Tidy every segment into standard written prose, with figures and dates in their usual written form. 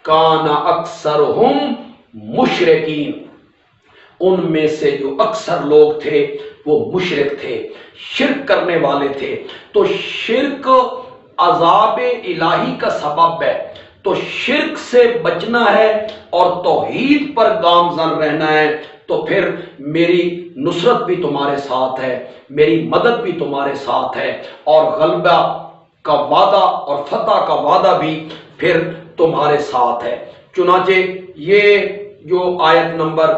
کان اکثرہم مشرکین، ان میں سے جو اکثر لوگ تھے وہ مشرک تھے، شرک کرنے والے تھے۔ تو شرک عذاب الہی کا سبب ہے، تو شرک سے بچنا ہے اور توحید پر گامزن رہنا ہے، تو پھر میری نصرت بھی تمہارے ساتھ ہے، میری مدد بھی تمہارے ساتھ ہے، اور غلبہ کا وعدہ اور فتح کا وعدہ بھی پھر تمہارے ساتھ ہے۔ چنانچہ یہ جو آیت نمبر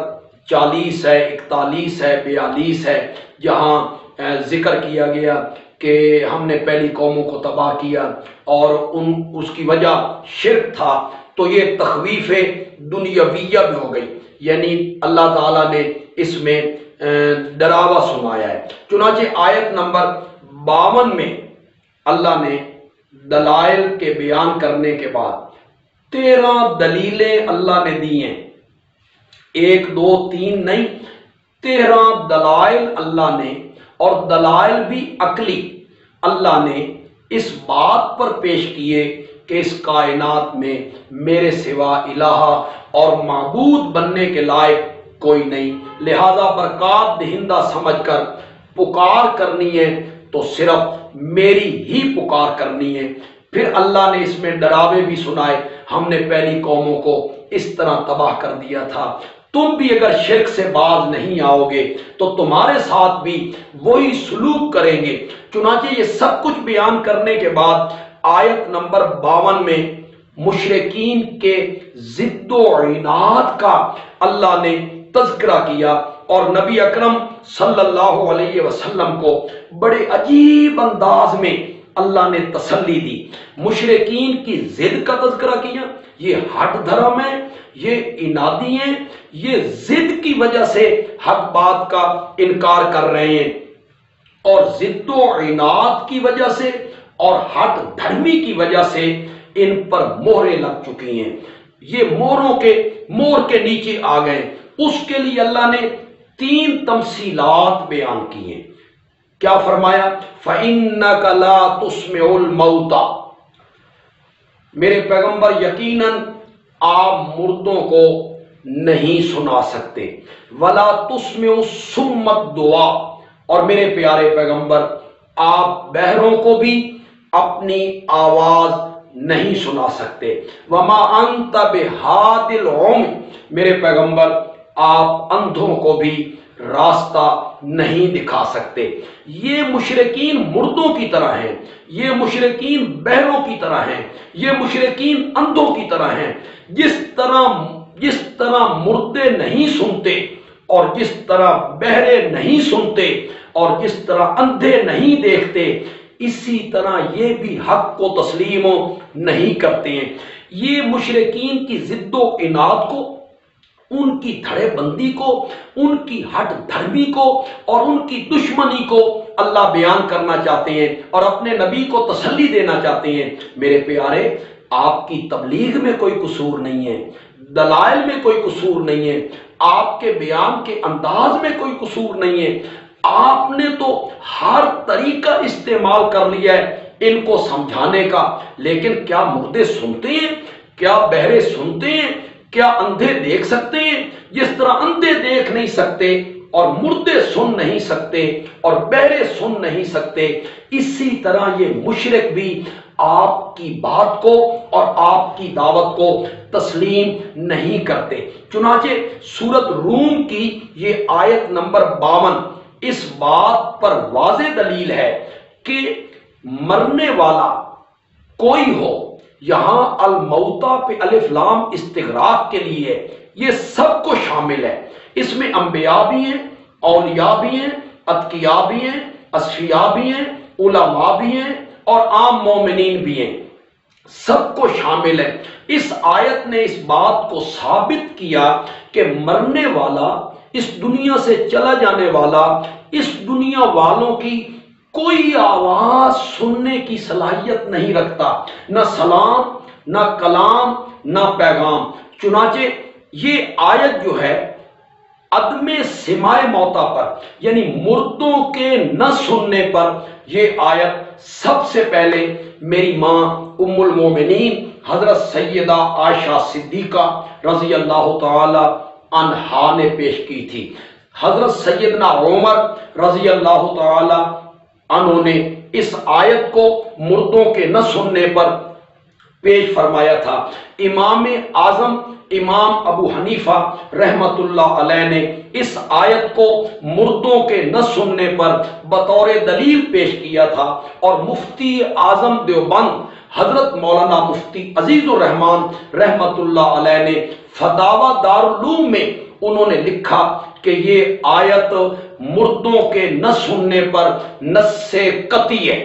40 ہے، 41 ہے، 42 ہے، جہاں ذکر کیا گیا کہ ہم نے پہلی قوموں کو تباہ کیا اور اس کی وجہ شرک تھا، تو یہ تخویف دنیاویہ بھی ہو گئی، یعنی اللہ تعالیٰ نے اس میں ڈراوا سنایا ہے۔ چنانچہ آیت نمبر 52 میں اللہ نے دلائل کے بیان کرنے کے بعد 13 دلیلیں اللہ نے دی ہیں، 1 2 3 نہیں، 13 دلائل اللہ نے، اور دلائل بھی عقلی اللہ نے اس بات پر پیش کیے کہ اس کائنات میں میرے سوا الہ اور معبود بننے کے لائق کوئی نہیں، لہذا برکات دہندہ سمجھ کر پکار کرنی ہے تو صرف میری ہی پکار کرنی ہے۔ پھر اللہ نے اس میں ڈراوے بھی سنائے، ہم نے پہلی قوموں کو اس طرح تباہ کر دیا تھا، تم بھی اگر شرک سے باز نہیں آؤ گے تو تمہارے ساتھ بھی وہی سلوک کریں گے۔ چنانچہ یہ سب کچھ بیان کرنے کے بعد آیت نمبر 52 میں مشرکین کے ضد و عناد کا اللہ نے تذکرہ کیا، اور نبی اکرم صلی اللہ علیہ وسلم کو بڑے عجیب انداز میں اللہ نے تسلی دی۔ مشرکین کی ضد کا تذکرہ کیا، یہ ہٹ دھرم ہے، یہ انادی ہیں، یہ ضد کی وجہ سے حق بات کا انکار کر رہے ہیں، اور ضد و عناد کی وجہ سے اور ہٹ دھرمی کی وجہ سے ان پر مہریں لگ چکی ہیں، یہ مور کے نیچے آ گئے۔ اس کے لیے اللہ نے 3 تمثیلات بیان کی ہیں۔ کیا فرمایا؟ فَإِنَّكَ لَا تُسْمِعُ الْمَوْتَى، میرے پیغمبر یقیناً آپ مردوں کو نہیں سنا سکتے، وَلَا تُسْمِعُ الصُّمَّ الدُّعَاء، اور میرے پیارے پیغمبر آپ بہروں کو بھی اپنی آواز نہیں سنا سکتے، وَمَا أَنْتَ بِهَادِ الْعُمْيِ، میرے پیغمبر آپ اندھوں کو بھی راستہ نہیں دکھا سکتے۔ یہ مشرکین مردوں کی طرح ہیں، یہ مشرکین بہروں کی طرح ہیں، یہ مشرکین اندھوں کی طرح ہیں۔ جس طرح مردے نہیں سنتے، اور جس طرح بہرے نہیں سنتے، اور جس طرح اندھے نہیں دیکھتے، اسی طرح یہ بھی حق کو تسلیم نہیں کرتے ہیں۔ یہ مشرکین کی ضد و عناد کو، ان کی دھڑے بندی کو، ان کی ہٹ دھرمی کو اور ان کی دشمنی کو اللہ بیان کرنا چاہتے ہیں اور اپنے نبی کو تسلی دینا چاہتے ہیں۔ میرے پیارے، آپ کی تبلیغ میں کوئی قصور نہیں ہے، دلائل میں کوئی قصور نہیں ہے، آپ کے بیان کے انداز میں کوئی قصور نہیں ہے، آپ نے تو ہر طریقہ استعمال کر لیا ہے ان کو سمجھانے کا، لیکن کیا مردے سنتے ہیں؟ کیا بہرے سنتے ہیں؟ کیا اندھے دیکھ سکتے ہیں؟ جس طرح اندھے دیکھ نہیں سکتے اور مردے سن نہیں سکتے اور بہرے سن نہیں سکتے، اسی طرح یہ مشرک بھی آپ کی بات کو اور آپ کی دعوت کو تسلیم نہیں کرتے۔ چنانچہ سورۃ روم کی یہ آیت نمبر 52 اس بات پر واضح دلیل ہے کہ مرنے والا کوئی ہو، یہاں الموتا پہ الف لام استغراق کے لیے ہے، یہ سب کو شامل ہے، اس میں انبیاء بھی ہیں، اولیاء بھی ہیں، اتقیاء بھی ہیں، اصفیاء بھی ہیں، علماء بھی ہیں اور عام مومنین بھی ہیں، سب کو شامل ہے۔ اس آیت نے اس بات کو ثابت کیا کہ مرنے والا، اس دنیا سے چلا جانے والا، اس دنیا والوں کی کوئی آواز سننے کی صلاحیت نہیں رکھتا، نہ سلام، نہ کلام، نہ پیغام۔ چنانچہ یہ آیت جو ہے عدم سماع موتا پر، یعنی مردوں کے نہ سننے پر، یہ آیت سب سے پہلے میری ماں ام المومنین حضرت سیدہ عائشہ صدیقہ رضی اللہ تعالی عنہا نے پیش کی تھی۔ حضرت سیدنا عمر رضی اللہ تعالی عنہ نے اس آیت کو مردوں کے نہ سننے پر پیش فرمایا تھا۔ امام اعظم امام ابو حنیفہ رحمت اللہ علیہ نے اس آیت کو مردوں کے نہ سننے پر بطور دلیل پیش کیا تھا، اور مفتی اعظم دیوبند حضرت مولانا مفتی عزیز الرحمان رحمت اللہ علیہ نے فتاوی دارالعلوم میں انہوں نے لکھا کہ یہ آیت مردوں کے نہ سننے پر نص قطعی ہے،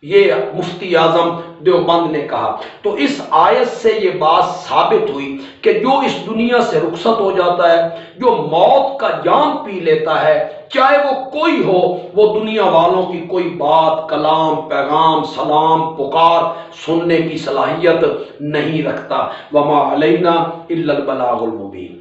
یہ مفتی اعظم دیوبند نے کہا۔ تو اس آیت سے یہ بات ثابت ہوئی کہ جو اس دنیا سے رخصت ہو جاتا ہے، جو موت کا جام پی لیتا ہے، چاہے وہ کوئی ہو، وہ دنیا والوں کی کوئی بات، کلام، پیغام، سلام، پکار سننے کی صلاحیت نہیں رکھتا۔ وما علینا الا البلاغ المبین۔